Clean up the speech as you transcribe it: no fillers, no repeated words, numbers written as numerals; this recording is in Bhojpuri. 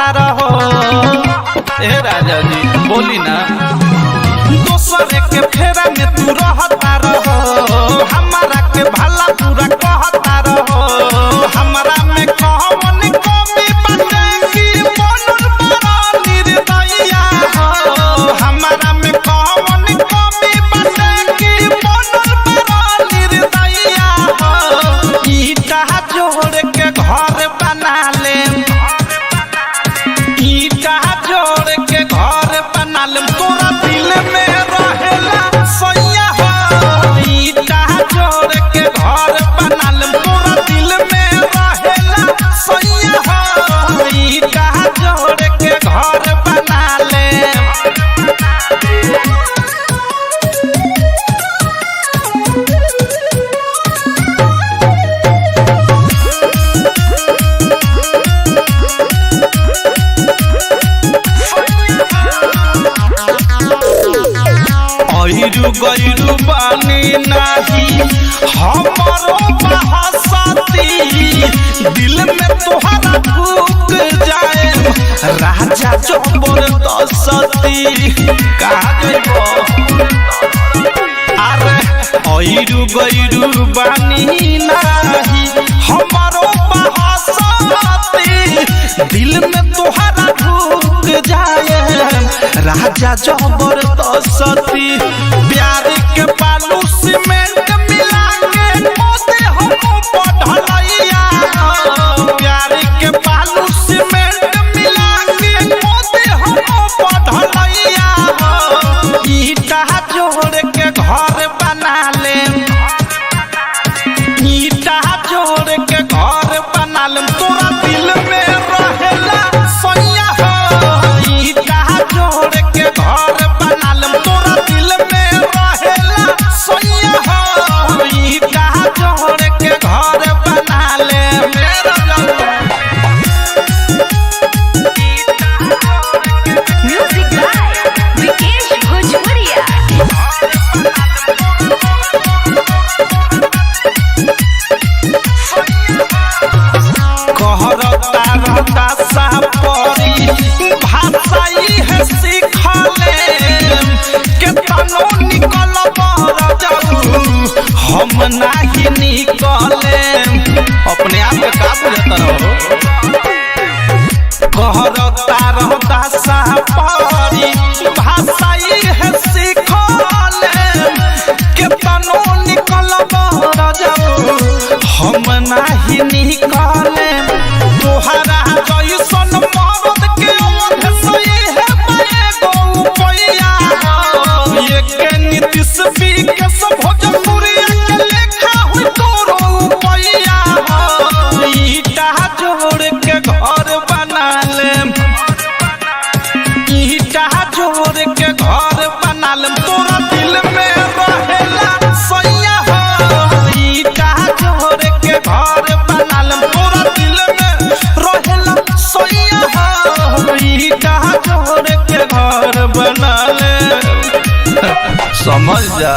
कहता रहो ए राजा जी बोली ना दूसरे के फेरा में तू रहता रहो हमारा के भला पूरा कहता रहो हमारा में कौन कमी बाटे कि बनल बड़ा निर्दयिया हो हमारा में कौन कमी बाटे कि बनल बड़ा निर्दयिया हो ईटा जोड़ के घर बना ले ईटा जोड़ के घर बना ले तोरा दिल में रहेला सैया हो ईटा जोड़ के घर बना ले तोरा दिल में रहेला सैया हो ईटा जोड़ के घर बना ले गैरू गैरू बानी नाही हमारो बहसती दिल में तोहरा ढूक जाए राजा जबरदस्ती कहा गइबो अरे गैरू गैरू बानी नाही हमारो बहसती दिल में तोहरा ढूक जाए राजा जबरदस्ती प्यार के बालू सीमेंट मिला के मोते हम पढ़लैया प्यार के बालू सीमेंट मिला के मोते हम पढ़लैया ईटा जोड़ के घर बना ले ईटा जोड़ के घर बना ले तोरा दिल में रहेला सैया हो ईटा जोड़ के घर बना ले तोरा दिल में रहेला सैया हो ईटा जोड़ के घर बना ले मेरा म्यूजिक बाय विकेश भोजपुरिया कहरता रहता सापरी भाषाई है सीखले केतनो निकल बर जाऊ हम नाही निकले अपने आप के का बुझता रहो कहरता रहता सापरी भाषाई है सीखले केतनो निकल बर जाऊ हम नाही निकले तोहरा जैसन मर्द के ओठ सही है एगो पैया ये के नीतीश विकास भोजपुरिया के लेखा हुई तोरो पैया ईटा जोड़ के घर बना ले ईटा जोड़ के घर बना ले तोरा दिल में रहेला सैया हो ईटा जोड़ के घर बना ले तोरा दिल में रहेला सैया हो ईटा जोड़ के घर बना ले समझ जा।